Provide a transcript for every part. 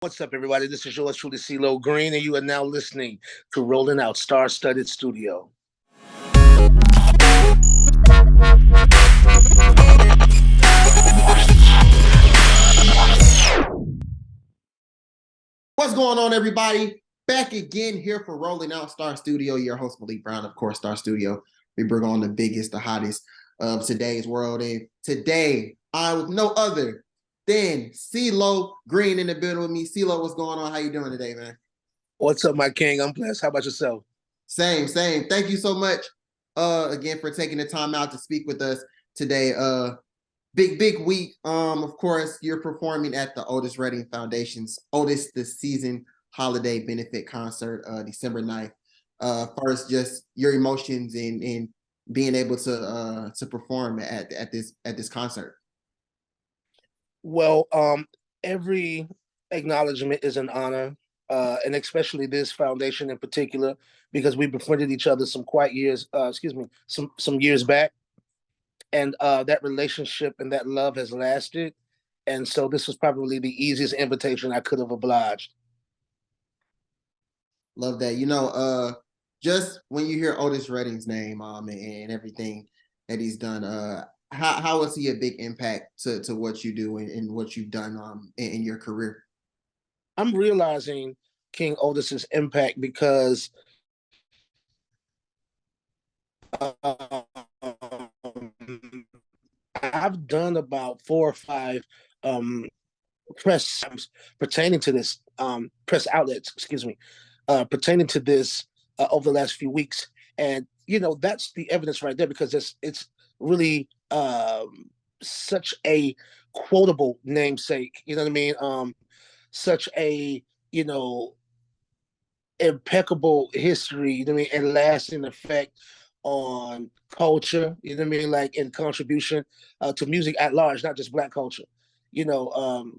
What's up, everybody? This is yours truly, CeeLo Green, and you are now listening to Rolling Out Star-Studded Studio. What's going on, everybody? Back again here for Rolling Out Star Studio. Your host, Malik Brown, of course, Star Studio. We bring on the biggest, the hottest of today's world. And today, I'm with no other than CeeLo Green in the building with me. CeeLo, what's going on? How you doing today, man? What's up, my king? I'm blessed. How about yourself? Same. Thank you so much again for taking the time out to speak with us today. Big week. Of course, you're performing at the Otis Redding Foundation's Otis the Season Holiday Benefit Concert, December 9th. First, just your emotions in being able to perform at this concert. Well, every acknowledgement is an honor, and especially this foundation in particular, because we befriended each other some years back, and that relationship and that love has lasted. And so this was probably the easiest invitation I could have obliged. Love that. Just when you hear Otis Redding's name, and everything that he's done, how was he a big impact to what you do and what you've done in your career? I'm realizing King Otis's impact because I've done about 4 or 5 press pertaining to this press outlets, excuse me, pertaining to this over the last few weeks, and that's the evidence right there because it's really such a quotable namesake. You know what I mean? Such a you know impeccable history. You know what I mean? And lasting effect on culture. You know what I mean? Like in contribution to music at large, not just Black culture. You know,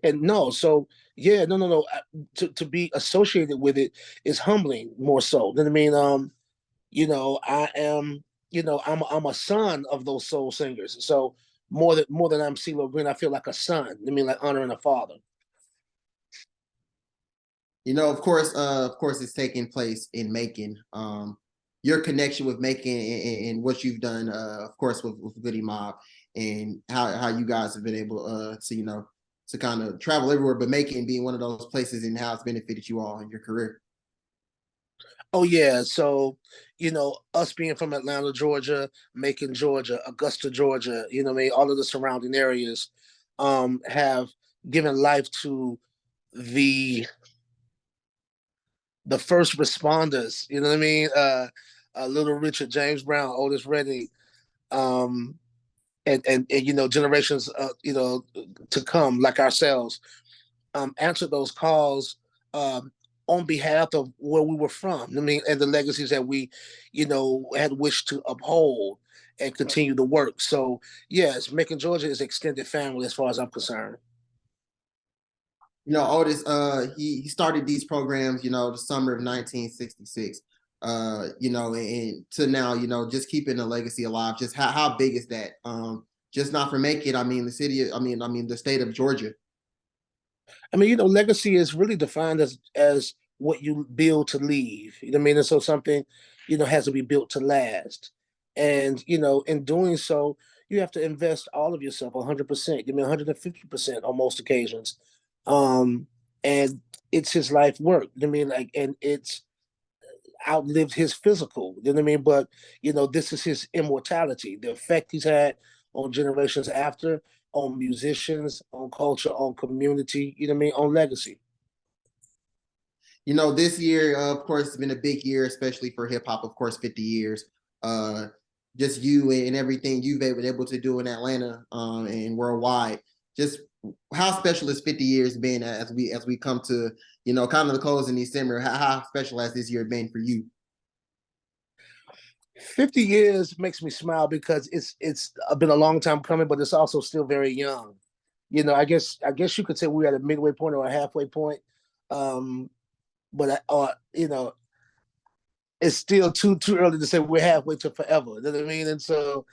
and no, so yeah, no. To be associated with it is humbling more so. You know what I mean? I am. I'm a son of those soul singers. So more than I'm CeeLo Green, I feel like a son. I mean, like honoring a father. Of course, it's taking place in Macon. Your connection with Macon and what you've done, of course, with Goody Mob, and how you guys have been able to kind of travel everywhere, but Macon being one of those places, and how it's benefited you all in your career. Oh yeah, so us being from Atlanta, Georgia, Macon, Georgia, Augusta, Georgia, what I mean, all of the surrounding areas have given life to the the first responders. You know what I mean? Little Richard, James Brown, Otis Redding, um, and generations to come like ourselves answered those calls on behalf of where we were from. I mean, and the legacies that we, had wished to uphold and continue to work. So yes, Macon, Georgia is extended family as far as I'm concerned. Otis, he started these programs, the summer of 1966. And to now, just keeping the legacy alive. Just how big is that? Just not for Macon. I mean, the city. I mean, the state of Georgia. I mean, legacy is really defined as what you build to leave. You know what I mean? And so something, has to be built to last. And, in doing so, you have to invest all of yourself 100%. I mean, 150% on most occasions. Um, and it's his life work. You know what I mean? Like, and it's outlived his physical. You know what I mean? But this is his immortality. The effect he's had on generations after, on musicians, on culture, on community. You know what I mean? On legacy. This year, of course, it's been a big year, especially for hip hop. Of course, 50 years. Uh, just you and everything you've been able to do in Atlanta, and worldwide. Just how special has 50 years been as we come to kind of the close in December? How special has this year been for you? 50 years makes me smile because it's been a long time coming, but it's also still very young. I guess you could say we're at a midway point or a halfway point. Um, but it's still too early to say we're halfway to forever. You know what I mean? And so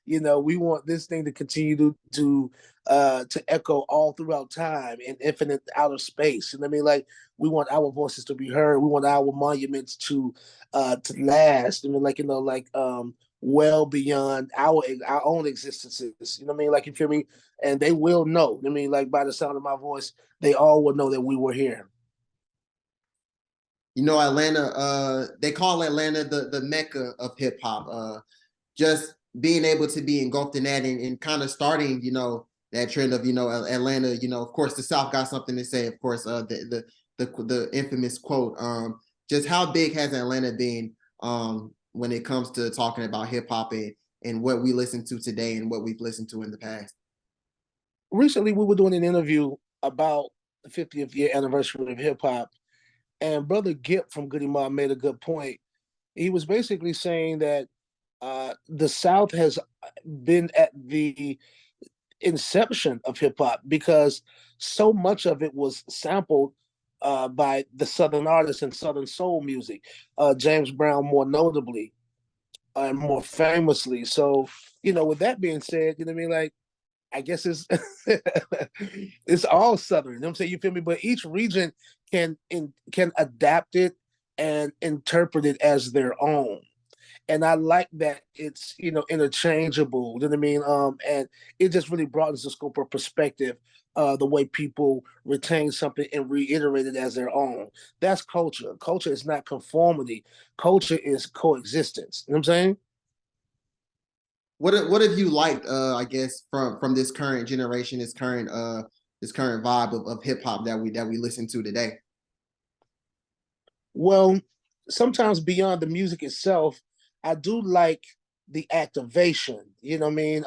we want this thing to continue to to echo all throughout time in infinite outer space. And I mean, like, we want our voices to be heard. We want our monuments to last. I mean, like, well beyond our own existences. You know what I mean? Like, you feel me? And they will know. I mean, like, by the sound of my voice, they all will know that we were here. You know, Atlanta, they call Atlanta the Mecca of hip hop. Just being able to be engulfed in that and kind of starting, that trend of, Atlanta, of course the South got something to say, of course, the infamous quote. Just how big has Atlanta been when it comes to talking about hip hop and what we listen to today and what we've listened to in the past? Recently, we were doing an interview about the 50th year anniversary of hip hop, and Brother Gip from Goody Mob made a good point. He was basically saying that the South has been at the inception of hip hop because so much of it was sampled by the Southern artists and Southern soul music, James Brown more notably and more famously. So, with that being said, you know what I mean? Like, I guess it's it's all Southern. You know what I'm saying? You feel me? But each region can adapt it and interpret it as their own. And I like that it's interchangeable. You know what I mean? And it just really broadens the scope of perspective. The way people retain something and reiterate it as their own. That's culture. Culture is not conformity. Culture is coexistence. You know what I'm saying? What have you liked, I guess, from this current generation, this current vibe of hip hop that we listen to today? Well, sometimes beyond the music itself, I do like the activation. You know what I mean?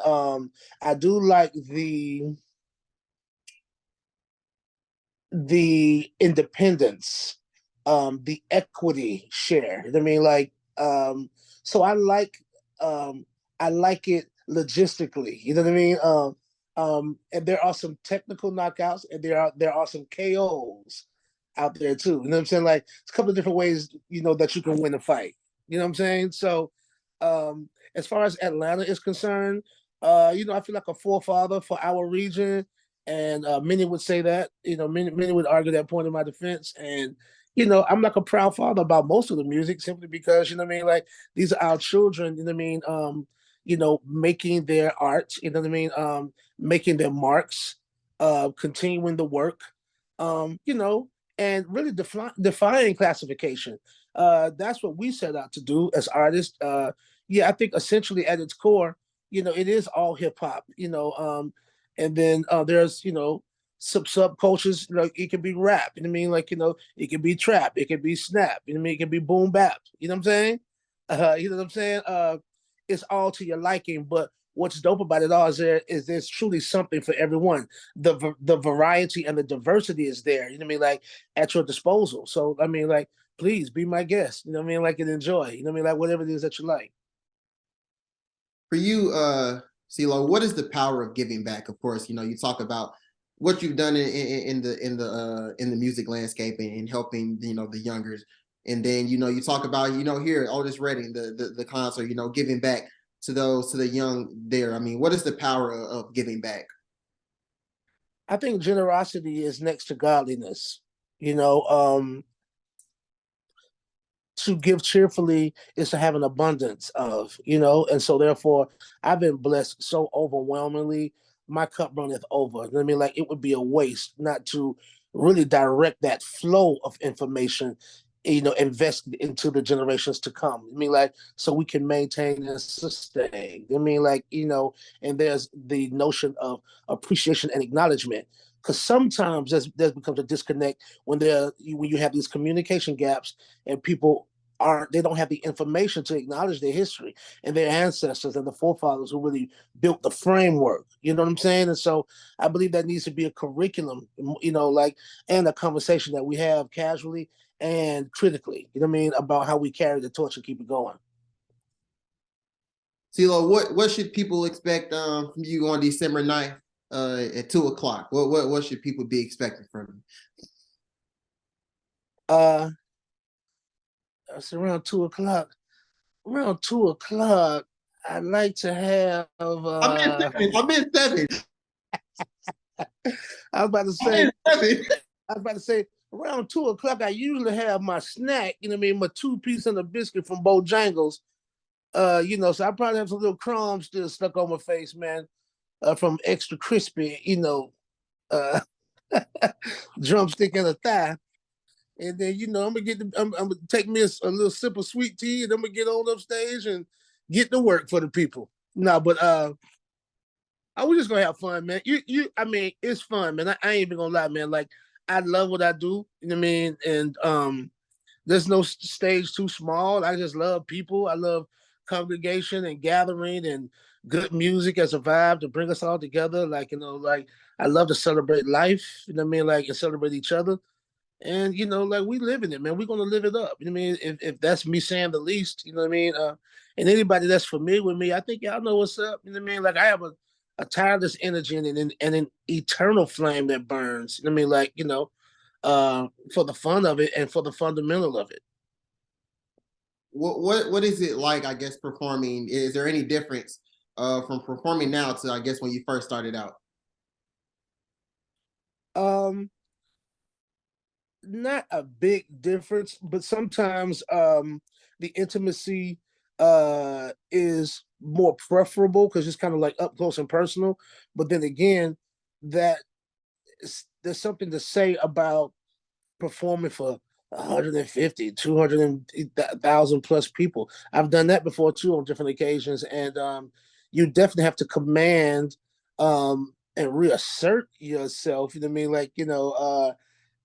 I do like the independence, the equity share. You know what I mean? So I like it logistically. You know what I mean? And there are some technical knockouts, and there are some KOs out there too. You know what I'm saying? Like, it's a couple of different ways, that you can win a fight. You know what I'm saying? So, as far as Atlanta is concerned, I feel like a forefather for our region, and many would say that. Many would argue that point in my defense, and I'm like a proud father about most of the music simply because what I mean. Like, these are our children. You know what I mean. Making their art. You know what I mean. Making their marks. Continuing the work. And really defying classification. That's what we set out to do as artists. Yeah, I think essentially at its core, it is all hip hop. And then there's some subcultures. Like, it can be rap. You know what I mean? Like, it can be trap. It can be snap. You know what I mean? It can be boom bap. You know what I'm saying? You know what I'm saying? It's all to your liking, but what's dope about it all is there's truly something for everyone. The variety and the diversity is there. You know what I mean? Like, at your disposal. So I mean, like, please be my guest. You know what I mean? Like, and enjoy. You know what I mean? Like, whatever it is that you like. For you, CeeLo, what is the power of giving back? Of course, you talk about what you've done in the music landscape and helping the youngers, and then you talk about here Otis Redding, the concert, giving back to the young there. I mean, what is the power of giving back? I think generosity is next to godliness. You know, to give cheerfully is to have an abundance of, and so therefore I've been blessed so overwhelmingly. My cup runneth over. I mean, like, it would be a waste not to really direct that flow of information, invest into the generations to come. I mean, like, so we can maintain and sustain. I mean, like, and there's the notion of appreciation and acknowledgement. Because sometimes there becomes a disconnect when you have these communication gaps, and people they don't have the information to acknowledge their history and their ancestors and the forefathers who really built the framework. You know what I'm saying? And so I believe that needs to be a curriculum, like, and a conversation that we have casually and critically, you know what I mean, about how we carry the torch and keep it going. CeeLo, what should people expect from you on December 9th at 2 o'clock? What should people be expecting from you? Uh it's around 2 o'clock. Around 2 o'clock, I'd like to have I'm in seven. I'm in seven. I was about to say, I was about to say, around 2 o'clock, I usually have my snack, you know what I mean, my 2 piece and a biscuit from Bojangles. So I probably have some little crumbs still stuck on my face, man, from extra crispy, uh drumstick and a thigh. And then, I'm gonna take me a little sip of sweet tea, and I'm gonna get on up stage and get to work for the people. No, but I was just gonna have fun, man. I mean, it's fun, man. I ain't even gonna lie, man. Like, I love what I do. You know what I mean? And there's no stage too small. I just love people. I love congregation and gathering and good music as a vibe to bring us all together. Like, like I love to celebrate life. You know what I mean? Like, and celebrate each other. And like we live in it, man. We're gonna live it up. You know what I mean? If that's me saying the least, you know what I mean? And anybody that's familiar with me, I think y'all know what's up. You know what I mean? Like I have a tireless energy and an eternal flame that burns. You know what I mean? Like, for the fun of it and for the fundamental of it. What is it like, I guess, performing? Is there any difference from performing now to, I guess, when you first started out? Um, Not a big difference, but sometimes the intimacy is more preferable because it's kind of like up close and personal. But then again, that there's something to say about performing for 150, 200,000 plus people. I've done that before too on different occasions. And you definitely have to command and reassert yourself, you know what I mean? Like,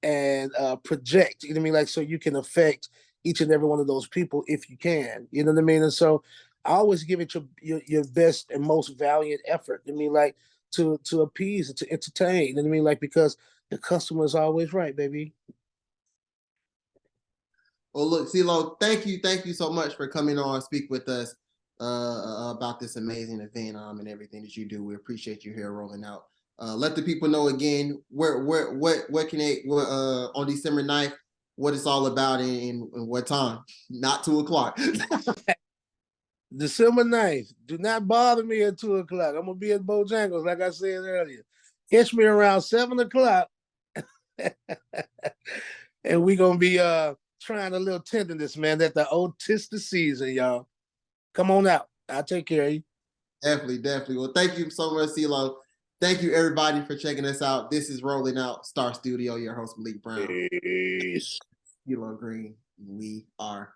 and project, you know what I mean? Like, so you can affect each and every one of those people if you can, you know what I mean? And so I always give it your best and most valiant effort. You know what I mean? Like to appease and to entertain, you know what I mean? Like, because the customer is always right, baby. Well, look, CeeLo, thank you so much for coming on, speak with us about this amazing event and everything that you do. We appreciate you here rolling out. Let the people know again what can they on December 9th, what it's all about and what time. Not 2 o'clock. December 9th. Do not bother me at 2 o'clock. I'm gonna be at Bojangles, like I said earlier. Catch me around 7 o'clock. And we're gonna be trying a little tenderness, man. That's the oldest season, y'all. Come on out. I'll take care of you. Definitely, definitely. Well, thank you so much, CeeLo. Thank you, everybody, for checking us out. This is Rolling Out Star Studio, your host, Malik Brown. Peace. CeeLo Green. We are